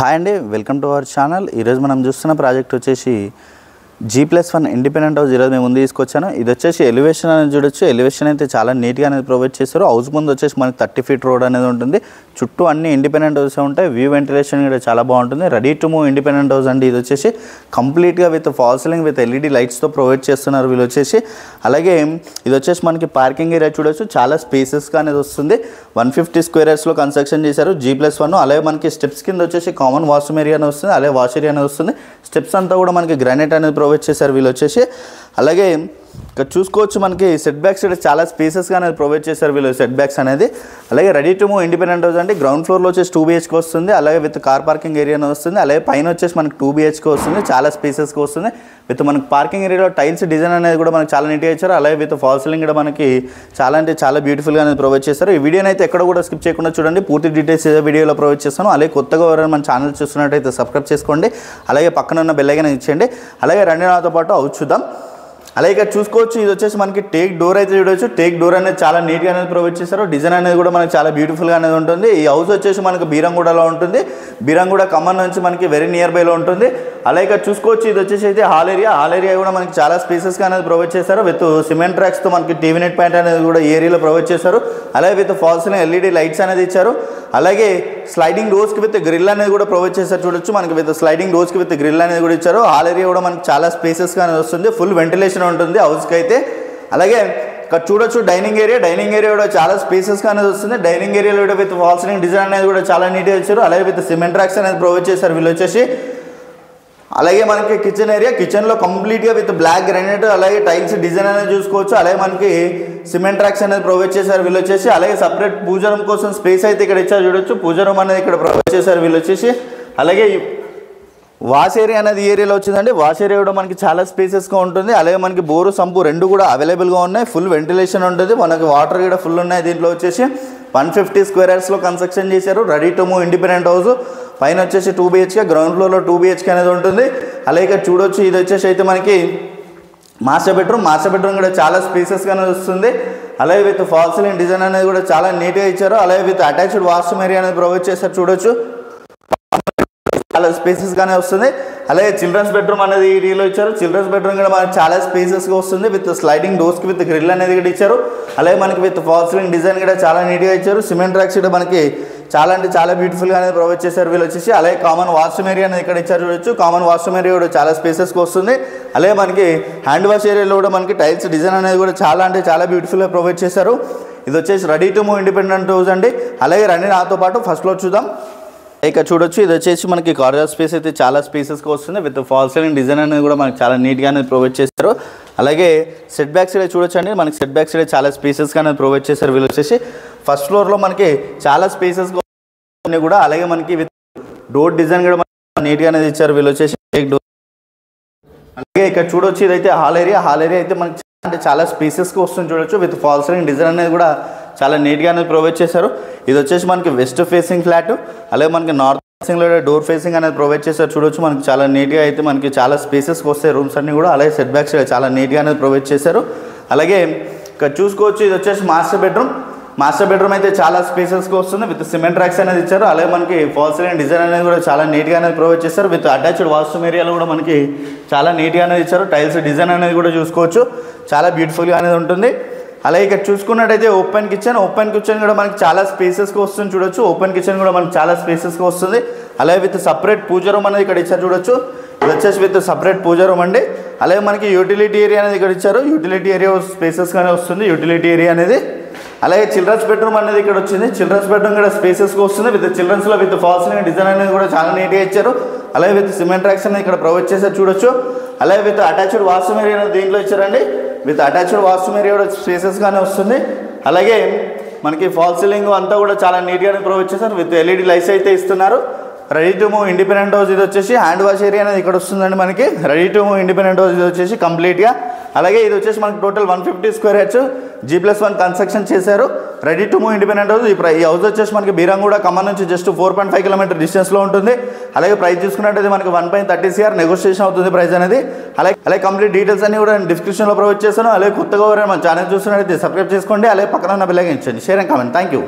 Hi అండి, welcome to our channel. ఈరోజు మనం చూస్తున్న ప్రాజెక్ట్ వచ్చేసి G+1 ఇండిపెండెంట్ హౌస్. ఈరోజు మేము ముందు తీసుకొచ్చాను. ఇది వచ్చేసి ఎలివేషన్ అనేది చూడొచ్చు. ఎలివేషన్ అయితే చాలా నీట్గా అనేది ప్రొవైడ్ చేస్తారు. హౌస్ ముందు వచ్చేసి మనకి 30 ఫీట్ రోడ్ అనేది ఉంటుంది. చుట్టూ అన్ని ఇండిపెండెంట్ హౌస్ ఉంటాయి. వ్యూ వెంటిలేషన్ కూడా చాలా బాగుంటుంది. Ready to move independent house అండి. ఇది వచ్చేసి కంప్లీట్గా with fall ceiling with LED లైట్స్తో ప్రొవైడ్ చేస్తున్నారు వీళ్ళు వచ్చేసి. అలాగే ఇది వచ్చేసి మనకి పార్కింగ్ ఏరియా చూడొచ్చు, చాలా స్పేసెస్గా అనేది వస్తుంది. 150 స్క్వేర్ యార్డ్స్లో కన్స్ట్రక్షన్ చేశారు G+1. అలాగే మనకి స్టెప్స్ కింద వచ్చేసి కామన్ వాష్రూమ్ ఏరియా అనేది వస్తుంది, అలాగే వాష్ ఏరియా అనేది వస్తుంది. స్టెప్స్ అంతా కూడా మనకి గ్రానైట్ అనేది ప్రొవైడ్ చేశారు వీళ్ళు వచ్చేసి. అలాగే ఇక్కడ చూసుకోవచ్చు మనకి సెట్ బ్యాక్స్ చాలా స్పేసెస్గా అనేది ప్రొవైడ్ చేశారు వీళ్ళు సెట్ బ్యాక్స్ అనేది. అలాగే ready to move independent house అంటే గ్రౌండ్ ఫ్లోర్లో వచ్చేసి 2 BHK వస్తుంది. అలాగే విత్ కార్ పార్కింగ్ ఏరియా వస్తుంది. అలాగే పైన వచ్చేసి మనకి 2 BHK వస్తుంది, చాలా స్పేసెస్గా వస్తుంది. విత్ మనకి పార్కింగ్ ఏరియాలో టైల్స్ డిజైన్ అనేది కూడా మనకి చాలా నీట్గా ఇచ్చారు. అలాగే విత్ ఫాల్ సీలింగ్ కూడా మనకి చాలా అంటే చాలా బ్యూటిఫుల్గా అనేది ప్రొవైడ్ చేస్తారు. ఈ వీడియోని అయితే ఎక్కడ కూడా స్కిప్ చేయకుండా చూడండి, పూర్తి డీటెయిల్స్ ఏదో వీడియోలో ప్రొవైడ్ చేస్తాను. అలాగే కొత్తగా ఎవరైనా మన ఛానల్ చూస్తున్నట్టయితే సబ్స్క్రైబ్ చేసుకోండి. అలాగే పక్కన ఉన్న బెల్ ఐకాన్ ఇచ్చేయండి. అలాగే రెండు నాతో పాటు హౌస్ చూద్దాం. అలాగే ఇక్కడ చూసుకోవచ్చు, ఇది వచ్చేసి మనకి టేక్ డోర్ అయితే చూడవచ్చు. టేక్ డోర్ అనేది చాలా నీట్గా అనేది ప్రొవైడ్ చేస్తారు. డిజైన్ అనేది కూడా మనకి చాలా బ్యూటిఫుల్గా అనేది ఉంటుంది. ఈ హౌస్ వచ్చేసి మనకి బీరంగూడలో ఉంటుంది. బీరంగూడ ఖమ్మం నుంచి మనకి వెరీ నియర్ బైలో ఉంటుంది. అలాగే ఇక్కడ చూసుకోవచ్చు, ఇది వచ్చేసి అయితే హాల్ ఏరియా కూడా మనకి చాలా స్పేసెస్గా అనేది ప్రొవైడ్ చేశారు. విత్ సిమెంట్ ట్రాక్స్తో మనకి టీవీ నెట్ పాయింట్ అనేది కూడా ఏరియాలో ప్రొవైడ్ చేశారు. అలాగే with fall ceiling LED lights అనేది ఇచ్చారు. అలాగే స్లైడింగ్ డోర్స్కి విత్ గ్రిల్ అనేది కూడా ప్రొవైడ్ చేశారు చూడొచ్చు. మనకి విత్ స్లైడింగ్ డోర్స్కి విత్ గ్రిల్ అనేది కూడా ఇచ్చారు. హాల్ ఏరియా కూడా మనకి చాలా స్పేసెస్గా అనేది వస్తుంది. ఫుల్ వెంటిలేషన్ ఉంటుంది హౌస్కి అయితే. అలాగే ఇక్కడ చూడొచ్చు డైనింగ్ ఏరియా కూడా చాలా స్పేసెస్గా అనేది వస్తుంది. డైనింగ్ ఏరియాలో కూడా విత్ ఫాల్ సీలింగ్ డిజైన్ అనేది కూడా చాలా నీట్గా ఇచ్చారు. అలాగే విత్ సిమెంట్ ట్రాక్స్ అనేది ప్రొవైడ్ చేశారు వీళ్ళు వచ్చేసి. అలాగే మనకి కిచెన్లో కంప్లీట్గా విత్ బ్లాక్ గ్రానైట్ అలాగే టైల్స్ డిజైన్ అనేది చూసుకోవచ్చు. అలాగే మనకి సిమెంట్ ట్రాక్స్ అనేది ప్రొవైడ్ చేశారు వీళ్ళు వచ్చేసి. అలాగే సపరేట్ పూజ రూమ్ కోసం స్పేస్ అయితే ఇక్కడ ఇచ్చారు చూడొచ్చు. పూజ రూమ్ అనేది ఇక్కడ ప్రొవైడ్ చేశారు వీళ్ళు వచ్చేసి. అలాగే వాష్ ఏరియా అనేది ఏరియాలో వచ్చిందండి. వాష్ ఏరియా కూడా మనకి చాలా స్పేసెస్గా ఉంటుంది. అలాగే మనకి బోరు సంపు రెండు కూడా అవైలబుల్గా ఉన్నాయి. ఫుల్ వెంటిలేషన్ ఉంటుంది. మనకి వాటర్ కూడా ఫుల్ ఉన్నాయి. దీంట్లో వచ్చేసి 150 స్క్వేర్ యార్డ్స్లో కన్స్ట్రక్షన్ చేశారు. Ready to move independent house. పైన వచ్చేసి 2 BHK, గ్రౌండ్ ఫ్లోర్లో 2 BHK అనేది ఉంటుంది. అలాగే ఇక్కడ చూడొచ్చు, ఇది వచ్చేసి అయితే మనకి మాస్టర్ బెడ్రూమ్ కూడా చాలా స్పేసెస్గా అనేది వస్తుంది. అలాగే విత్ ఫాల్ సీలింగ్ డిజైన్ అనేది కూడా చాలా నీట్గా ఇచ్చారు. అలాగే విత్ అటాచ్డ్ వాష్రూమ్ ఏరియా అనేది ప్రొవైడ్ చేశారు చూడొచ్చు. చాలా స్పేసెస్గానే వస్తుంది. అలాగే చిల్డ్రన్స్ బెడ్రూమ్ అనేది ఏరియాలో ఇచ్చారు. చిల్డ్రన్స్ బెడ్రూమ్ కూడా మనకి చాలా స్పేసెస్గా వస్తుంది. విత్ స్లైడింగ్ డోర్స్కి విత్ గ్రిల్ అనేది కూడా ఇచ్చారు. అలాగే మనకి విత్ ఫాల్ సీలింగ్ డిజైన్ కూడా చాలా నీట్గా ఇచ్చారు. సిమెంట్ ట్రాక్స్ కూడా మనకి చాలా అంటే చాలా బ్యూటిఫుల్గా అనేది ప్రొవైడ్ చేశారు వీళ్ళు వచ్చేసి. అలాగే కామన్ వాష్రూమ్ ఏరియా అనేది ఇక్కడ ఇచ్చారు చూడొచ్చు. కామన్ వాష్రూమ్ ఏరియా కూడా చాలా స్పేసెస్గా వస్తుంది. అలాగే మనకి హ్యాండ్ వాష్ ఏరియాలో కూడా మనకి టైల్స్ డిజైన్ అనేది కూడా చాలా అంటే చాలా బ్యూటిఫుల్గా ప్రొవైడ్ చేశారు. ఇది వచ్చేసి ready to move independent house అండి. అలాగే రండి నాతో పాటు ఫస్ట్ ఫ్లోర్ చూద్దాం. ఇక్కడ చూడొచ్చు, ఇది వచ్చేసి మనకి కారిడార్ స్పేస్ అయితే చాలా స్పేసెస్గా వస్తుంది. విత్ ఫాల్ సీలింగ్ డిజైన్ అనేది కూడా మనకి చాలా నీట్గా అనేది ప్రొవైడ్ చేశారు. అలాగే సెట్ బ్యాక్స్ కూడా చూడొచ్చు అండి. మనకి సెట్ బ్యాక్స్ కూడా చాలా స్పేసెస్గా అనేది ప్రొవైడ్ చేశారు వీళ్ళు వచ్చేసి. ఫస్ట్ ఫ్లోర్లో మనకి చాలా స్పేసెస్గా ఉన్నాయి కూడా. అలాగే మనకి విత్ డోర్ డిజైన్ కూడా మనకి నీట్గా అనేది ఇచ్చారు వీళ్ళు వచ్చేసి. అలాగే ఇక్కడ చూడొచ్చు, ఇదైతే హాల్ ఏరియా అయితే మనకి అంటే చాలా స్పేసెస్గా వస్తుంది చూడొచ్చు. విత్ ఫాల్ సీలింగ్ డిజైన్ అనేది కూడా చాలా నీట్గా అనేది ప్రొవైడ్ చేశారు. ఇది వచ్చేసి మనకి వెస్ట్ ఫేసింగ్ ఫ్లాట్. అలాగే మనకి నార్త్ ఫేసింగ్లో డోర్ ఫేసింగ్ అనేది ప్రొవైడ్ చేశారు చూడొచ్చు. మనకి చాలా నీట్గా అయితే మనకి చాలా స్పేసెస్కి వస్తాయి రూమ్స్ అన్నీ కూడా. అలాగే సెట్ బ్యాక్స్ చాలా నీట్గా అనేది ప్రొవైడ్ చేశారు. అలాగే ఇక్కడ చూసుకోవచ్చు, ఇది వచ్చేసి మాస్టర్ బెడ్రూమ్ అయితే చాలా స్పేసెస్గా వస్తుంది. విత్ సిమెంట్ ట్రాక్స్ అనేది ఇచ్చారు. అలాగే మనకి ఫాల్ సీలింగ్ డిజైన్ అనేది కూడా చాలా నీట్గా అనేది ప్రొవైడ్ చేశారు. విత్ అటాచ్డ్ వాష్రూమ్ ఏరియాలో కూడా మనకి చాలా నీట్గా అనేది ఇచ్చారు. టైల్స్ డిజైన్ అనేది కూడా చూసుకోవచ్చు, చాలా బ్యూటిఫుల్గా అనేది ఉంటుంది. అలాగే ఇక్కడ చూసుకున్నట్టయితే ఓపెన్ కిచెన్ కూడా మనకి చాలా స్పేసెస్గా వస్తుంది చూడొచ్చు. ఓపెన్ కిచెన్ కూడా మనకి చాలా స్పేసెస్గా వస్తుంది. అలాగే విత్ సపరేట్ పూజ రూమ్ అనేది ఇక్కడ ఇచ్చారు చూడొచ్చు. ఇది వచ్చేసి విత్ సపరేట్ పూజ రూమ్ అండి. అలాగే మనకి యూటిలిటీ ఏరియా అనేది ఇక్కడ ఇచ్చారు. యూటిలిటీ ఏరియా స్పేసెస్గానే వస్తుంది యూటిలిటీ ఏరియా అనేది. అలాగే చిల్డ్రన్స్ బెడ్రూమ్ అనేది ఇక్కడ వచ్చింది. చిల్డ్రన్స్ బెడ్రూమ్ కూడా స్పేసెస్గా వస్తుంది. విత్ చిల్డ్రన్స్లో విత్ ఫాల్ సీలింగ్ డిజైన్ అనేది కూడా చాలా నీట్గా ఇచ్చారు. అలాగే విత్ సిమెంట్ ట్రాక్స్ అనేది ఇక్కడ ప్రొవైడ్ చేశారు చూడొచ్చు. అలాగే విత్ అటాచ్డ్ వాష్రూమ్ ఏరియా అనేది దీంట్లో ఇచ్చారండి. విత్ అటాచ్డ్ వాష్రూమ్ ఏరియా కూడా స్పేసెస్గానే వస్తుంది. అలాగే మనకి ఫాల్ సీలింగ్ అంతా కూడా చాలా నీట్గానే ప్రొవైడ్ చేశారు. విత్ LED లైట్స్ అయితే ఇస్తున్నారు. Ready to move independent house. ఇది వచ్చేసి హ్యాండ్ వాష్ ఏరియా అనేది ఇక్కడ వస్తుందండి మనకి. Ready to move independent house ఇది వచ్చేసి కంప్లీట్గా. అలాగే ఇది వచ్చేసి మనకి total 150 square yards G+1 construction చేశారు. Ready to move independent house. ఈ హౌస్ వచ్చేసి మనకి బీరంగూడ ఖమ్మం నుంచి జస్ట్ 4.5 కిలోమీటర్ డిస్టెన్స్లో ఉంటుంది. అలాగే ప్రైస్ చూసుకున్నట్టయితే మనకి 1.30 CR నెగోషియేషన్ అవుతుంది ప్రైస్ అనేది. అలాగే కంప్లీట్ డీటెయిల్స్ అన్ని కూడా డిస్క్రిప్షన్లో ప్రొవైడ్ చేస్తాను. అలాగే కొత్తగా మన ఛానల్ చూస్తున్నట్టయితే సబ్స్క్రైబ్ చేసుకోండి. అలాగే పక్కన ఉన్న బెల్ ఐకాన్ ఇచ్చండి. Share and comment. Thank you.